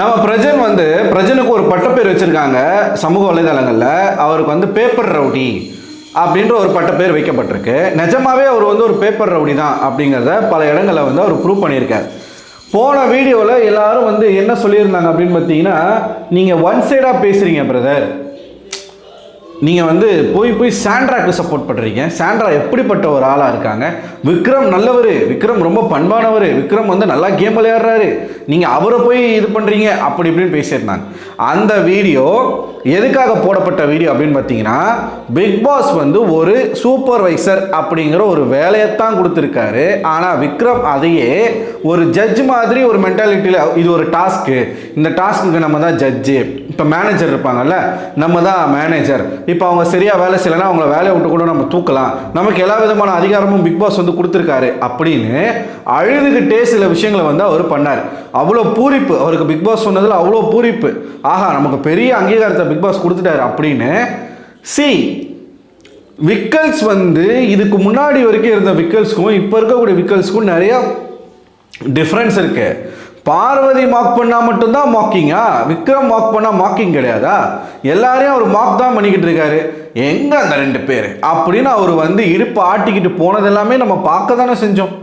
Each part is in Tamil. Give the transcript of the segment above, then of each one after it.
நம்ம பிரஜனுக்கு ஒரு பட்டப்பேர் வச்சிருக்காங்க சமூக வலைதளங்கள்ல. அவருக்கு பேப்பர் ரவுடி அப்படின்ற ஒரு பட்டப்பேர் வைக்கப்பட்டிருக்கு. நிஜமாவே அவர் ஒரு பேப்பர் ரவுடி தான் அப்படிங்கிறத பல இடங்களில் அவர் ப்ரூவ் பண்ணியிருக்கார். போன வீடியோவில் எல்லாரும் என்ன சொல்லியிருந்தாங்க அப்படின்னு பார்த்தீங்கன்னா, நீங்கள் ஒன் சைடாக பேசுகிறீங்க பிரதர், நீங்கள் போய் சாண்ட்ராக்கு சப்போர்ட் பண்ணுறீங்க. சாண்ட்ரா எப்படிப்பட்ட ஒரு ஆளாக இருக்காங்க, விக்ரம் நல்லவர், விக்ரம் ரொம்ப பண்பானவர், விக்ரம் நல்லா கேம் விளையாடுறாரு, நீங்கள் அவரை போய் இது பண்ணுறீங்க அப்படி இப்படின்னு பேசியிருந்தாங்க. அந்த வீடியோ எதுக்காக போடப்பட்ட வீடியோ அப்படின்னு பார்த்தீங்கன்னா, பிக் பாஸ் ஒரு சூப்பர்வைசர் அப்படிங்கிற ஒரு வேலையைத்தான் கொடுத்துருக்காரு. ஆனால் விக்ரம் அதையே ஒரு ஜட்ஜ் மாதிரி ஒரு மென்டாலிட்டியில், இது ஒரு டாஸ்க்கு, இந்த டாஸ்க்கு நம்ம தான் ஜட்ஜு, இப்போ மேனேஜர் இருப்பாங்கல்ல, நம்ம தான் மேனேஜர், இப்போ அவங்க சரியாக வேலை செய்யலைன்னா அவங்கள வேலையை விட்டு கூட நம்ம தூக்கலாம், நமக்கு எல்லா விதமான அதிகாரமும் பிக் பாஸ் கொடுத்துருக்காரு அப்படின்னு அழுதுகிட்டே சில விஷயங்களை அவர் பண்ணார். அவ்வளோ பூரிப்பு அவருக்கு, பிக் பாஸ் சொன்னதில் அவ்வளோ பூரிப்பு, ஆஹா நமக்கு பெரிய அங்கீகாரத்தை பிக் பாஸ் கொடுத்துட்டாரு அப்படின்னு. விக்கல்ஸ் இதுக்கு முன்னாடி வரைக்கும் இருந்த விக்கல்ஸ்க்கும் இப்போ இருக்கக்கூடிய விக்கல்ஸ்க்கும் நிறைய டிஃப்ரென்ஸ் இருக்கு. பார்வதி மார்க் பண்ணா மட்டும்தான் மாக்கிங்கா, விக்ரம் மார்க் பண்ணா மாக்கிங் கிடையாதா? எல்லாரையும் அவர் மார்க் தான் பண்ணிக்கிட்டு இருக்காரு. எங்க அந்த ரெண்டு பேர் அப்படின்னு அவர் இடுப்பு ஆட்டிக்கிட்டு போனது எல்லாமே நம்ம பார்க்க தானே செஞ்சோம்.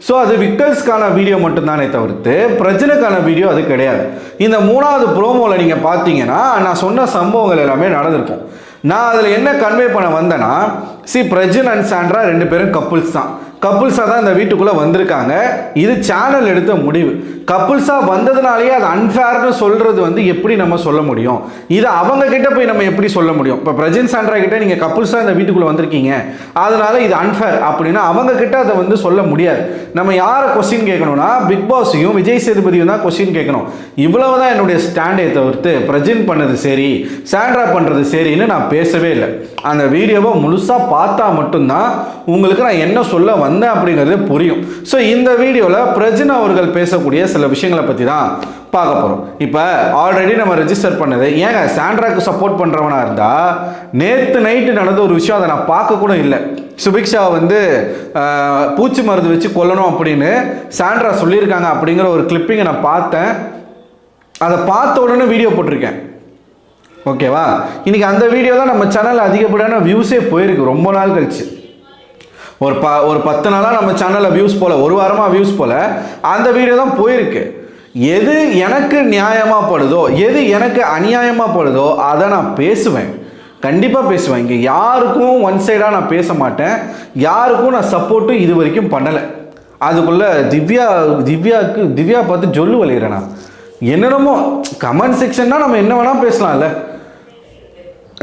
ஸோ அது விக்கல்ஸ்க்கான வீடியோ மட்டும்தானே தவிர்த்து பிரஜனுக்கான வீடியோ அது கிடையாது. இந்த மூணாவது ப்ரோமோவில் நீங்கள் பார்த்தீங்கன்னா நான் சொன்ன சம்பவங்கள் எல்லாமே நடந்திருக்கும். நான் அதில் என்ன கன்வே பண்ண வந்தேன்னா, பிரஜன் அண்ட் சாண்ட்ரா ரெண்டு பேரும் கப்புள்ஸ் தான், கப்புள்ஸாக தான் இந்த வீட்டுக்குள்ளே வந்திருக்காங்க. இது சேனல் எடுத்த முடிவு. கப்புள்ஸாக வந்ததுனாலேயே அது அன்ஃபேர்னு சொல்கிறது எப்படி நம்ம சொல்ல முடியும்? இது அவங்க கிட்ட போய் நம்ம எப்படி சொல்ல முடியும்? இப்போ பிரஜன் சாண்ட்ரா கிட்ட நீங்கள் கப்புள்ஸாக இந்த வீட்டுக்குள்ளே வந்திருக்கீங்க அதனால இது அன்ஃபேர் அப்படின்னா அவங்க கிட்ட அதை சொல்ல முடியாது. நம்ம யாரை கொஸ்டின் கேட்கணும்னா பிக் பாஸையும் விஜய் சேதுபதியும் தான் கொஸ்டின் கேட்கணும். இவ்வளவு தான் என்னுடைய ஸ்டாண்டை தவிர்த்து பிரஜன் பண்ணது சரி சாண்ட்ரா பண்ணுறது சரின்னு நான் பேசவே இல்லை. அந்த வீடியோவை முழுசாக பார்த்தா மட்டும்தான் உங்களுக்கு நான் என்ன சொல்ல வந்தேன் அப்படிங்கிறது புரியும். ஸோ இந்த வீடியோவில் பிரஜன் அவர்கள் பேசக்கூடிய சில விஷயங்களை பற்றி தான் பார்க்க போகிறோம். இப்போ ஆல்ரெடி நம்ம ரெஜிஸ்டர் பண்ணது, ஏங்க சாண்ட்ராக்கு சப்போர்ட் பண்ணுறவனா இருந்தால் நேற்று நைட்டு நடந்த ஒரு விஷயம் அதை நான் பார்க்க கூட இல்லை. சுபிக்ஷா பூச்சி மருந்து வச்சு கொல்லணும் அப்படின்னு சாண்ட்ரா சொல்லியிருக்காங்க அப்படிங்கிற ஒரு கிளிப்பிங்கை நான் பார்த்தேன். அதை பார்த்த உடனே வீடியோ போட்டிருக்கேன். ஓகேவா? இன்னைக்கு அந்த வீடியோ தான் நம்ம சேனலில் அதிகப்படியான வியூஸே போயிருக்கு. ரொம்ப நாள் கழிச்சு ஒரு 10 நாளாக நம்ம சேனலில் வியூஸ் போல, ஒரு வாரமாக வியூஸ் போல அந்த வீடியோ தான் போயிருக்கு. எது எனக்கு நியாயமாக படுதோ, எது எனக்கு அநியாயமாக படுதோ அதை நான் பேசுவேன், கண்டிப்பாக பேசுவேன். இங்கே யாருக்கும் ஒன் சைடாக நான் பேச மாட்டேன், யாருக்கும் நான் சப்போர்ட்டும் இது வரைக்கும் பண்ணலை. அதுக்குள்ளே திவ்யா பார்த்து சொல்லு வலிகிறேண்ணா, என்னென்னமோ கமெண்ட் செக்ஷன்னா நம்ம என்ன வேணால் பேசலாம்ல,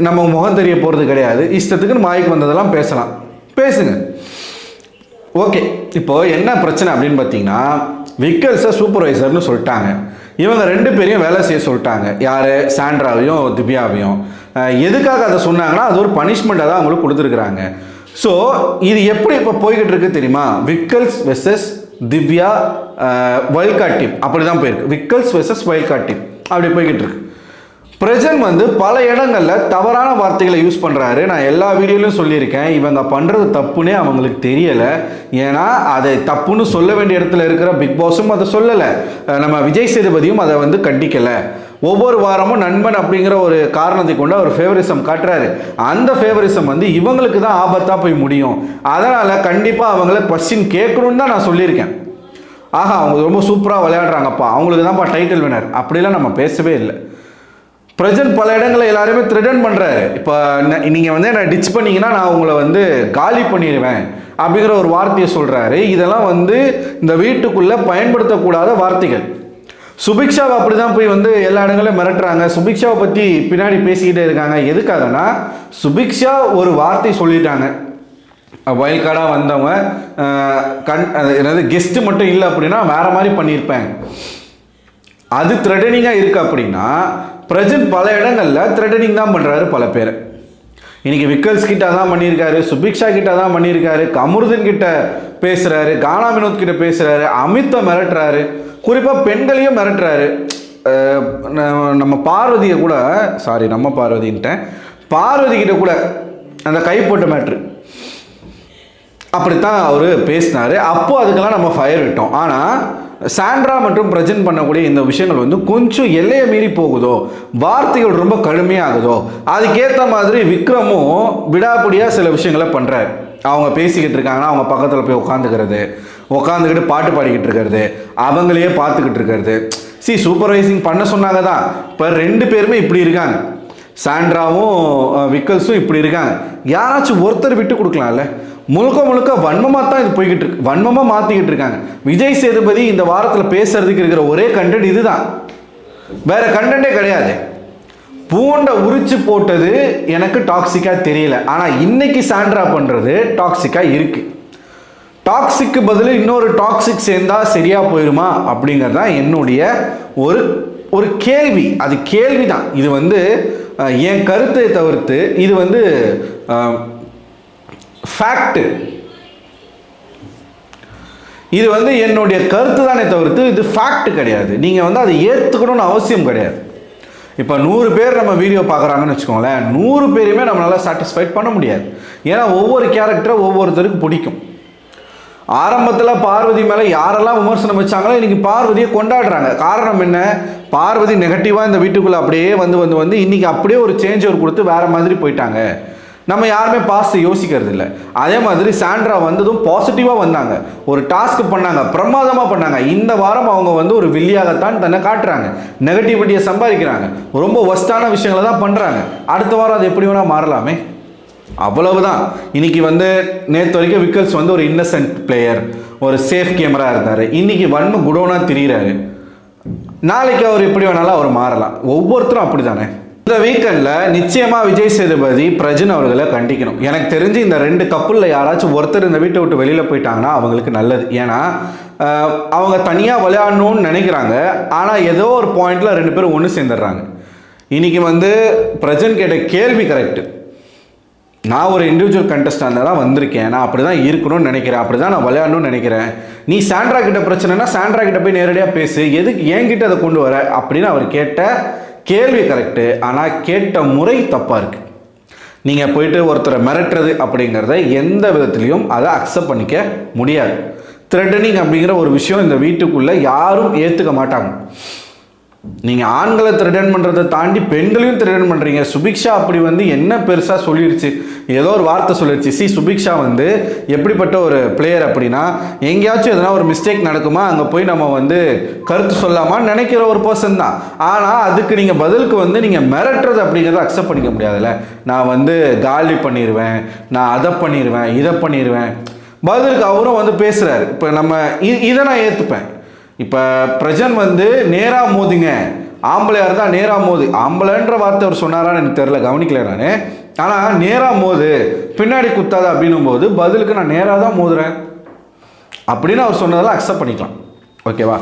நம்ம முகம் தெரிய போகிறது கிடையாது, இஷ்டத்துக்குன்னு மாய்க்கு வந்ததெல்லாம் பேசலாம், பேசுங்க. ஓகே, இப்போது என்ன பிரச்சனை அப்படின்னு பார்த்தீங்கன்னா, விக்கல்ஸை சூப்பர்வைசர்னு சொல்லிட்டாங்க. இவங்க ரெண்டு பேரையும் வேலை செய்ய சொல்லிட்டாங்க. யார்? சாண்ட்ராவையும் திவ்யாவையும். எதுக்காக அதை சொன்னாங்கன்னா, அது ஒரு பனிஷ்மெண்ட்டாக தான் அவங்களுக்கு கொடுத்துருக்குறாங்க. ஸோ இது எப்படி இப்போ போய்கிட்டு இருக்கு தெரியுமா? Vikkals versus Divya wild card team அப்படி தான் போயிருக்கு. Vikkals versus wild card team அப்படி போய்கிட்டு இருக்கு. பிரஜன் பல இடங்களில் தவறான வார்த்தைகளை யூஸ் பண்ணுறாரு. நான் எல்லா வீடியோலையும் சொல்லியிருக்கேன், இவங்க பண்ணுறது தப்புன்னே அவங்களுக்கு தெரியலை. ஏன்னா அதை தப்புன்னு சொல்ல வேண்டிய இடத்துல இருக்கிற பிக் பாஸும் அதை சொல்லலை, நம்ம விஜய் சேதுபதியும் அதை கண்டிக்கலை. ஒவ்வொரு வாரமும் நண்பன் அப்படிங்கிற ஒரு காரணத்தை கொண்டு அவர் ஃபேவரிசம் காட்டுறாரு. அந்த ஃபேவரிசம் இவங்களுக்கு தான் ஆபத்தாக போய் முடியும். அதனால் கண்டிப்பாக அவங்கள கொஸ்டின் கேட்கணுன்னு தான் நான் சொல்லியிருக்கேன். ஆஹா அவங்க ரொம்ப சூப்பராக விளையாடுறாங்கப்பா, அவங்களுக்கு தான்ப்பா டைட்டில் வினர் அப்படிலாம் நம்ம பேசவே இல்லை. பிரஜன் பல இடங்களில் எல்லாருமே த்ரெட்டன் பண்ணுறாரு. இப்போ நீங்கள் என்ன டிச் பண்ணிங்கன்னா நான் உங்களை காலி பண்ணிடுவேன் அப்படிங்கிற ஒரு வார்த்தையை சொல்கிறாரு. இதெல்லாம் இந்த வீட்டுக்குள்ளே பயன்படுத்தக்கூடாத வார்த்தைகள். சுபிக்ஷாவை அப்படி தான் போய் எல்லா இடங்களையும் மிரட்டுறாங்க. சுபிக்ஷாவை பற்றி பின்னாடி பேசிக்கிட்டே இருக்காங்க. எதுக்காகனா சுபிக்ஷா ஒரு வார்த்தை சொல்லிட்டாங்க, வைல்ட் கார்டாக வந்தவங்க என்னது கெஸ்ட்டு மட்டும் இல்லை அப்படின்னா வேறு மாதிரி பண்ணியிருப்பேன், அது த்ரெட்டனிங்காக இருக்குது அப்படின்னா பிரஜன் பல இடங்களில் த்ரெட்டனிங் தான் பண்ணுறாரு பல பேர். இன்றைக்கி விக்கல்ஸ் கிட்ட தான் பண்ணியிருக்காரு, சுபிக்ஷா கிட்ட தான் பண்ணியிருக்காரு, கமருதன் கிட்ட பேசுகிறாரு, கானா வினோத் கிட்ட பேசுகிறாரு, அமித்தை மிரட்டுறாரு, குறிப்பாக பெண்களையும் மிரட்டுறாரு. நம்ம பார்வதியை கூட பார்வதி கிட்ட கூட அந்த கை போட்ட மேட்ரு அப்படித்தான் அவர் பேசினார். அப்போது அதுக்கெல்லாம் நம்ம ஃபயர் விட்டோம். ஆனால் சாண்ட்ரா மற்றும் பிரஜன் பண்ணக்கூடிய இந்த விஷயங்கள் வந்து கொஞ்சம் எல்லையை மீறி போகுதோ, வார்த்தைகள் ரொம்ப கடுமையாகுதோ, அதுக்கேற்ற மாதிரி விக்ரமும் விடாப்பிடியாக சில விஷயங்களை பண்ணுறாரு. அவங்க பேசிக்கிட்டு இருக்காங்கன்னா அவங்க பக்கத்தில் போய் உட்காந்துக்கிட்டு பாட்டு பாடிக்கிட்டு இருக்கிறது, அவங்களையே பார்த்துக்கிட்டு இருக்கிறது. சூப்பர்வைசிங் பண்ண சொன்னாங்க தான். இப்போ 2 பேருமே இப்படி இருக்காங்க, சாண்ட்ராவும் விக்கல்ஸும் இப்படி இருக்காங்க. யாராச்சும் ஒருத்தர் விட்டு கொடுக்கலாம்ல. முழுக்க வன்மமாக தான் இது போய்கிட்டு இருக்கு, வன்மமாக மாற்றிக்கிட்டு இருக்காங்க. விஜய் சேதுபதி இந்த வாரத்தில் பேசுறதுக்கு இருக்கிற ஒரே கண்டென்ட் இதுதான், வேற கண்டென்ட்டே கிடையாது. பூண்டை உரிச்சு போட்டது எனக்கு டாக்ஸிக்காக தெரியல, ஆனால் இன்னைக்கு சாண்ட்ரா பண்ணுறது டாக்ஸிக்காக இருக்கு. டாக்ஸிக்கு பதில் இன்னொரு டாக்ஸிக் சேர்ந்தா சரியா போயிருமா அப்படிங்கிறது தான் என்னுடைய ஒரு கேள்வி. அது கேள்வி தான். இது வந்து என் கருத்தை தவிர்த்து இது வந்து ஃபேக்ட். இது வந்து என்னுடைய கருத்து தானே தவிர்த்து இது ஃபேக்ட் கிடையாது. நீங்கள் வந்து அதை ஏற்றுக்கணும்னு அவசியம் கிடையாது. இப்போ 100 பேர் நம்ம வீடியோ பார்க்குறாங்கன்னு வச்சுக்கோங்களேன், 100 பேரையுமே நம்மளால் சாட்டிஸ்ஃபைட் பண்ண முடியாது. ஏன்னா ஒவ்வொரு கேரக்டரை ஒவ்வொருத்தருக்கு பிடிக்கும். ஆரம்பத்தில் பார்வதி மேலே யாரெல்லாம் விமர்சனம் வச்சாங்களோ இன்னைக்கு பார்வதியை கொண்டாடுறாங்க. காரணம் என்ன? பார்வதி நெகட்டிவாக இந்த வீட்டுக்குள்ளே அப்படியே வந்து இன்னைக்கு அப்படியே ஒரு சேஞ்ச் ஓவர் கொடுத்து வேற மாதிரி போயிட்டாங்க. நம்ம யாருமே பாசிட்டிவ் யோசிக்கிறது இல்லை. அதே மாதிரி சாண்ட்ரா வந்ததும் பாசிட்டிவாக வந்தாங்க, ஒரு டாஸ்க் பண்ணாங்க, பிரமாதமாக பண்ணாங்க. இந்த வாரம் அவங்க வந்து ஒரு வில்லியாகத்தான் தன்னை காட்டுறாங்க, நெகட்டிவிட்டியை சம்பாதிக்கிறாங்க, ரொம்ப ஒஸ்டான விஷயங்களை தான் பண்ணுறாங்க. அடுத்த வாரம் அது எப்படி வேணால் மாறலாமே, அவ்வளவுதான். இன்னைக்கு வந்து நேற்று வரைக்கும் விக்கல்ஸ் வந்து ஒரு இன்னசென்ட் பிளேயர், ஒரு சேஃப் கேமரா இருந்தார். இன்னைக்கு வன்ம குடோனா திரியிறாரு. நாளைக்கு அவர் எப்படி வேணாலும் அவர் மாறலாம். ஒவ்வொருத்தரும் அப்படி தானே. இந்த வீக்கெண்டில் நிச்சயமாக விஜய் சேதுபதி பிரஜன் அவர்களை கண்டிக்கணும். எனக்கு தெரிஞ்சு இந்த 2 கப்புளில் யாராச்சும் ஒருத்தர் இந்த வீட்டை விட்டு வெளியில் போயிட்டாங்கன்னா அவங்களுக்கு நல்லது. ஏன்னா அவங்க தனியாக விளையாடணும்னு நினைக்கிறாங்க, ஆனால் ஏதோ ஒரு பாயிண்டில் 2 பேரும் ஒன்று சேர்ந்துடுறாங்க. இன்னைக்கு வந்து பிரஜன் கேட்ட கேள்வி கரெக்டு. நான் ஒரு இண்டிவிஜுவல் கண்டஸ்டாண்டாக தான் வந்திருக்கேன், நான் அப்படி தான் இருக்கணும்னு நினைக்கிறேன், அப்படி தான் நான் விளையாடணும்னு நினைக்கிறேன். நீ சாண்ட்ரா கிட்ட பிரச்சனைனா சாண்ட்ரா கிட்ட போய் நேரடியாக பேசு, எதுக்கு என்கிட்ட அதை கொண்டு வர அப்படின்னு அவர் கேட்ட கேள்வி கரெக்டு. ஆனால் கேட்ட முறை தப்பாக இருக்குது. நீங்கள் போயிட்டு ஒருத்தரை மிரட்டுறது அப்படிங்கிறத எந்த விதத்துலையும் அதை அக்செப்ட் பண்ணிக்க முடியாது. த்ரெட்டனிங் அப்படிங்கிற ஒரு விஷயம் இந்த வீட்டுக்குள்ளே யாரும் ஏற்றுக்க மாட்டாங்க. நீங்கள் ஆண்களை த்ரெட்டன் பண்ணுறதை தாண்டி பெண்களையும் த்ரெட்டன் பண்ணுறீங்க. சுபிக்ஷா அப்படி வந்து என்ன பெருசாக சொல்லிடுச்சு, ஏதோ ஒரு வார்த்தை சொல்லிடுச்சு. சுபிக்ஷா வந்து எப்படிப்பட்ட ஒரு பிளேயர் அப்படின்னா, எங்கேயாச்சும் எதனா ஒரு மிஸ்டேக் நடக்குமா அங்கே போய் நம்ம வந்து கருத்து சொல்லாமான்னு நினைக்கிற ஒரு பர்சன் தான். ஆனால் அதுக்கு நீங்கள் பதிலுக்கு வந்து நீங்கள் மிரட்டுறது அப்படிங்கிறத அக்செப்ட் பண்ணிக்க முடியாதுல்ல. நான் வந்து காலி பண்ணிடுவேன், நான் அதை பண்ணிடுவேன், இதை பண்ணிடுவேன். பதிலுக்கு அவரும் வந்து பேசுகிறாரு. இப்போ நம்ம இதை நான் ஏற்றுப்பேன். இப்போ பிரஜன் வந்து நேராக மோதுங்க, ஆம்பளையாக இருந்தால் நேராக மோது, ஆம்பளைன்ற வார்த்தை அவர் சொன்னாரான்னு எனக்கு தெரியல, கவனிக்கல நான். ஆனால் நேராக மோது, பின்னாடி குத்தாத அப்படின்னும் போது பதிலுக்கு நான் நேராக தான் மோதுறேன் அப்படின்னு அவர் சொன்னதெல்லாம் அக்செப்ட் பண்ணிக்கலாம். ஓகேவா?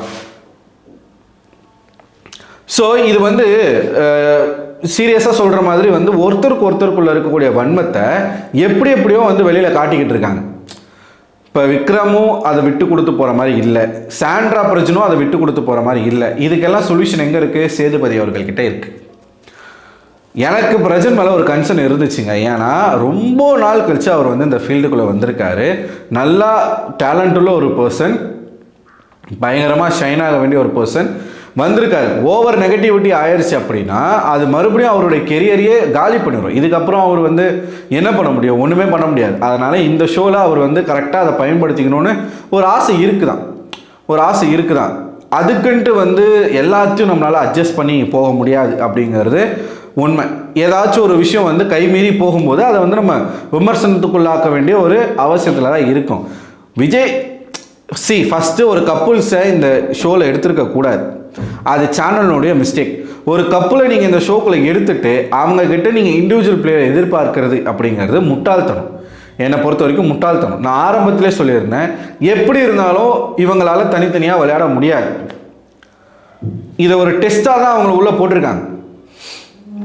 ஸோ இது வந்து சீரியஸாக சொல்கிற மாதிரி வந்து ஒருத்தருக்குள்ளே இருக்கக்கூடிய வன்மத்தை எப்படியோ வந்து வெளியில் காட்டிக்கிட்டு இருக்காங்க. இப்போ விக்ரமும் அதை விட்டு கொடுத்து போகிற மாதிரி இல்லை, சாண்ட்ரா பிரஜனும் அதை விட்டு கொடுத்து போகிற மாதிரி இல்லை. இதுக்கெல்லாம் சொல்யூஷன் எங்கே இருக்குது? சேதுபதி அவர்கள்கிட்ட இருக்குது. எனக்கு பிரஜன் மேலே ஒரு கன்சர்ன் இருந்துச்சுங்க. ஏன்னா ரொம்ப நாள் கழிச்சு அவர் வந்து இந்த ஃபீல்டுக்குள்ளே வந்திருக்காரு. நல்லா டேலண்ட் உள்ள ஒரு பர்சன், பயங்கரமாக ஷைன் ஆக வேண்டிய ஒரு பர்சன் வந்திருக்காரு. ஓவர் நெகட்டிவிட்டி ஆயிடுச்சு அப்படின்னா அது மறுபடியும் அவருடைய கெரியரையே காலி பண்ணிடும். இதுக்கப்புறம் அவர் வந்து என்ன பண்ண முடியும்? ஒன்றுமே பண்ண முடியாது. அதனால் இந்த ஷோவில் அவர் வந்து கரெக்டாக அதை பயன்படுத்திக்கணும்னு ஒரு ஆசை இருக்குதான். அதுக்குன்ட்டு வந்து எல்லாத்தையும் நம்மளால் அட்ஜஸ்ட் பண்ணி போக முடியாது அப்படிங்கிறது உண்மை. ஏதாச்சும் ஒரு விஷயம் வந்து கைமீறி போகும்போது அதை வந்து நம்ம விமர்சனத்துக்குள்ளாக்க வேண்டிய ஒரு அவசியத்தில் தான் இருக்கும். விஜய் ஃபஸ்ட்டு ஒரு கப்புள்ஸை இந்த ஷோவில் எடுத்துருக்க கூடாது. அது சேனலுடைய மிஸ்டேக். ஒரு கப்புளை நீங்கள் இந்த ஷோக்குள்ளே எடுத்துட்டு அவங்கக்கிட்ட நீங்கள் இண்டிவிஜுவல் பிளேயர் எதிர்பார்க்கிறது அப்படிங்கிறது முட்டாள்தனம். என்னை பொறுத்த வரைக்கும் முட்டாள்தனம். நான் ஆரம்பத்திலே சொல்லியிருந்தேன், எப்படி இருந்தாலும் இவங்களால் தனித்தனியாக விளையாட முடியாது. இதை ஒரு டெஸ்ட்டாக தான் அவங்களை உள்ளே போட்டிருக்காங்க.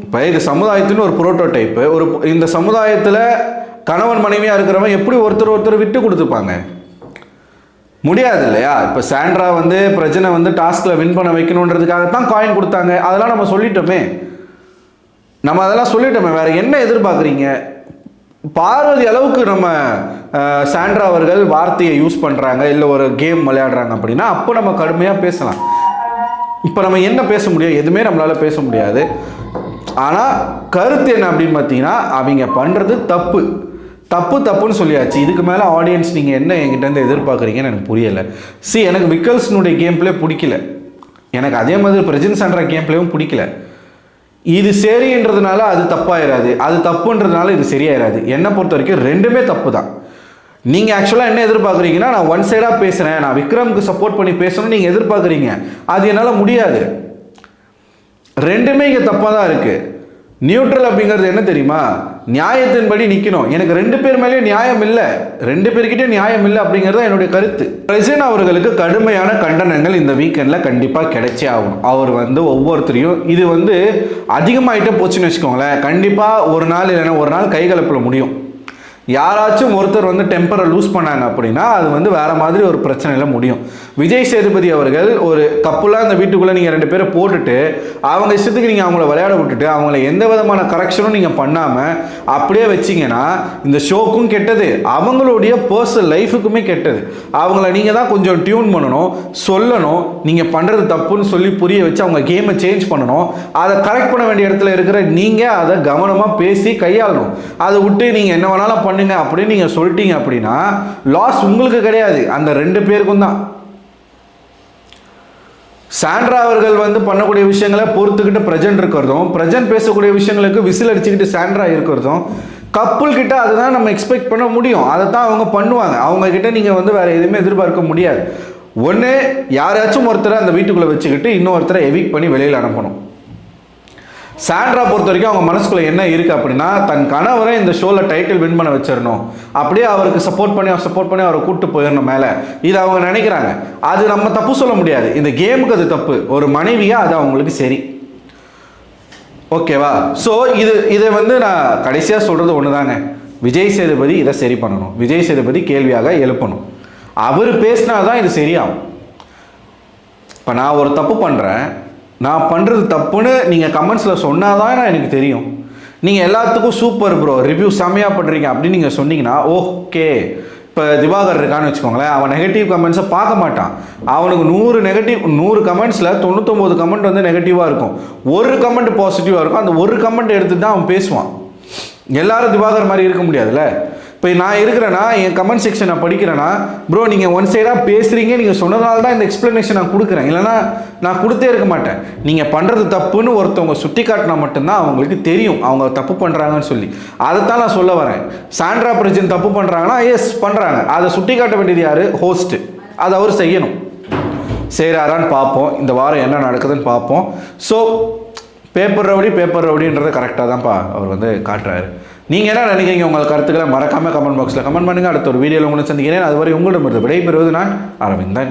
இப்போ இது சமுதாயத்தின்னு ஒரு புரோட்டோடைப்பு. இந்த சமுதாயத்தில் கணவன் மனைவியாக இருக்கிறவங்க எப்படி ஒருத்தர் விட்டு கொடுத்துப்பாங்க? முடியாது இல்லையா? இப்போ சாண்ட்ரா வந்து பிரச்சனை வந்து டாஸ்கில் வின் பண்ண வைக்கணுன்றதுக்காகத்தான் காயின் கொடுத்தாங்க. அதெல்லாம் நம்ம சொல்லிட்டோமே. வேறு என்ன எதிர்பார்க்குறீங்க? பார்வதி அளவுக்கு நம்ம சாண்ட்ரா அவர்கள் வார்த்தையை யூஸ் பண்ணுறாங்க, இல்லை ஒரு கேம் விளையாடுறாங்க அப்படின்னா அப்போ நம்ம கடுமையாக பேசலாம். இப்போ நம்ம என்ன பேச முடியும்? எதுவுமே நம்மளால் பேச முடியாது. ஆனால் கருத்து என்ன அப்படின்னு பார்த்தீங்கன்னா, அவங்க பண்ணுறது தப்பு தப்புன்னு சொல்லியாச்சு. இதுக்கு மேலே ஆடியன்ஸ் நீங்கள் என்ன என்கிட்ட எதிர்பார்க்குறீங்கன்னு எனக்கு புரியலை. எனக்கு விக்கல்ஸ்னுடைய கேம் பிளே பிடிக்கல, எனக்கு அதே மாதிரி பிரஜன் சாண்ட்ரா கேம் பிளேவும் பிடிக்கல. இது சரின்றதுனால அது தப்பாயிராது, அது தப்புன்றதுனால இது சரியாயிராது. என்னை பொறுத்த வரைக்கும் ரெண்டுமே தப்பு தான். நீங்கள் ஆக்சுவலாக என்ன எதிர்பார்க்குறீங்கன்னா, நான் ஒன் சைடாக பேசுகிறேன், நான் விக்ரமுக்கு சப்போர்ட் பண்ணி பேசணும்னு நீங்கள் எதிர்பார்க்குறீங்க. அது என்னால் முடியாது. ரெண்டுமே இங்கே தப்பாக தான் இருக்குது. நியூட்ரல் அப்படிங்கிறது என்ன தெரியுமா? நியாயத்தின்படி நிற்கணும். எனக்கு 2 பேர் மேலேயும் நியாயம் இல்லை, 2 பேர்கிட்டே நியாயம் இல்லை அப்படிங்கிறது தான் என்னுடைய கருத்து. பிரஜன் அவர்களுக்கு கடுமையான கண்டனங்கள் இந்த வீக்கெண்டில் கண்டிப்பாக கிடைச்சே ஆகும். அவர் ஒவ்வொருத்தரையும் இது அதிகமாகிட்டே போச்சுன்னு வச்சுக்கோங்களேன், கண்டிப்பாக ஒரு நாள் இல்லைன்னா ஒரு நாள் கைகலப்பில் முடியும். யாராச்சும் ஒருத்தர் டெம்பரை லூஸ் பண்ணாங்க அப்படின்னா அது வேற மாதிரி ஒரு பிரச்சனையில் முடியும். விஜய் சேதுபதி அவர்கள் ஒரு கப்புலாம் அந்த வீட்டுக்குள்ளே நீங்கள் 2 பேரை போட்டுட்டு அவங்க இஷ்டத்துக்கு நீங்கள் அவங்கள விளையாட விட்டுட்டு அவங்கள எந்த விதமான கரெக்ஷனும் நீங்கள் பண்ணாமல் அப்படியே வச்சிங்கன்னா இந்த ஷோக்கும் கெட்டது, அவங்களுடைய பர்சனல் லைஃபுக்குமே கெட்டது. அவங்கள நீங்கள் தான் கொஞ்சம் டியூன் பண்ணணும், சொல்லணும், நீங்கள் பண்ணுறது தப்புன்னு சொல்லி புரிய வச்சு அவங்க கேமை சேஞ்ச் பண்ணணும். அதை கரெக்ட் பண்ண வேண்டிய இடத்துல இருக்கிற நீங்கள் அதை கவனமாக பேசி கையாளணும். அதை விட்டு நீங்கள் என்ன வேணாலும் பண்ணுங்க அப்படின்னு நீங்கள் சொல்லிட்டீங்க அப்படின்னா லாஸ் உங்களுக்கு கிடையாது, அந்த 2 பேருக்கும் தான். சாண்ட்ரா அவர்கள் பண்ணக்கூடிய விஷயங்களை பொறுத்துக்கிட்டு பிரஜன் இருக்கிறதும், பிரஜன் பேசக்கூடிய விஷயங்களுக்கு விசில் அடிச்சுக்கிட்டு சாண்ட்ரா இருக்கிறதும் கப்புள் கிட்ட அதுதான் நம்ம எக்ஸ்பெக்ட் பண்ண முடியும். அதை தான் அவங்க பண்ணுவாங்க. அவங்க கிட்ட நீங்கள் வேற எதுவுமே எதிர்பார்க்க முடியாது. ஒன்று, யாராச்சும் ஒருத்தரை அந்த வீட்டுக்குள்ளே வச்சுக்கிட்டு இன்னொருத்தரை எவிக் பண்ணி வெளியில் அனுப்பணும். சாண்ட்ரா பொறுத்த வரைக்கும் அவங்க மனசுக்குள்ள என்ன இருக்குது அப்படின்னா, தன் கணவரை இந்த ஷோவில் டைட்டில் வின் பண்ண வச்சிடணும், அப்படியே அவருக்கு சப்போர்ட் பண்ணி அவரை கூப்பிட்டு போயிடணும் மேலே, இது அவங்க நினைக்கிறாங்க. அது நம்ம தப்பு சொல்ல முடியாது, இந்த கேமுக்கு அது தப்பு. ஒரு மனைவியாக அது அவங்களுக்கு சரி, ஓகேவா? ஸோ இதை நான் கடைசியாக சொல்கிறது ஒன்று தாங்க, விஜய் சேதுபதி இதை சரி பண்ணணும். விஜய் சேதுபதி கேள்வியாக எழுப்பணும். அவர் பேசினா தான் இது சரியாகும். இப்போ நான் ஒரு தப்பு பண்ணுறேன், நான் பண்ணுறது தப்புன்னு நீங்கள் கமெண்ட்ஸில் சொன்னால் தான் எனக்கு தெரியும். நீங்கள் எல்லாத்துக்கும் சூப்பர் ப்ரோ, ரிவ்யூ செம்மையாக பண்ணுறீங்க அப்படின்னு நீங்கள் சொன்னீங்கன்னா ஓகே. இப்போ திவாகர் இருக்கான்னு வச்சுக்கோங்களேன், அவன் நெகட்டிவ் கமெண்ட்ஸை பார்க்க மாட்டான். அவனுக்கு 100 கமெண்ட்ஸில் 99 கமெண்ட் நெகட்டிவாக இருக்கும், ஒரு கமெண்ட் பாசிட்டிவாக இருக்கும். அந்த ஒரு கமெண்ட் எடுத்து தான் அவன் பேசுவான். எல்லாரும் திவாகர் மாதிரி இருக்க முடியாதுல்ல. இப்போ நான் இருக்கிறேன்னா, என் கமெண்ட் செக்ஷன் நான் படிக்கிறேன்னா, ப்ரோ நீங்கள் ஒன் சைடாக பேசுகிறீங்க, நீங்கள் சொன்னதுனால தான் இந்த எக்ஸ்ப்ளனேஷன் நான் கொடுக்குறேன், இல்லைனா நான் கொடுத்தே இருக்க மாட்டேன். நீங்கள் பண்ணுறது தப்புன்னு ஒருத்தவங்க சுட்டி காட்டினா மட்டும்தான் அவங்களுக்கு தெரியும் அவங்க தப்பு பண்ணுறாங்கன்னு சொல்லி. அதைத்தான் நான் சொல்ல வரேன். சாண்ட்ரா பிரஜன் தப்பு பண்ணுறாங்கன்னா எஸ் பண்ணுறாங்க, அதை சுட்டி காட்ட வேண்டியது யார்? ஹோஸ்ட்டு. அதை அவர் செய்யணும். செய்கிறாரான்னு பார்ப்போம், இந்த வாரம் என்ன நடக்குதுன்னு பார்ப்போம். ஸோ பேப்பர் ரவுடின்றதை கரெக்டாக தான்ப்பா அவர் காட்டுறாரு. நீங்கள் என்ன நினைக்கிறீங்க? உங்கள் கருத்துக்களை மறக்காமல் கமெண்ட் பாக்ஸில் கமெண்ட் பண்ணுங்கள். அடுத்த ஒரு வீடியோவில் உங்களை சந்திக்கிறேன். அதுவரை உங்களிடமிருந்து விடைபெறுவது நான் அரவிந்தன்.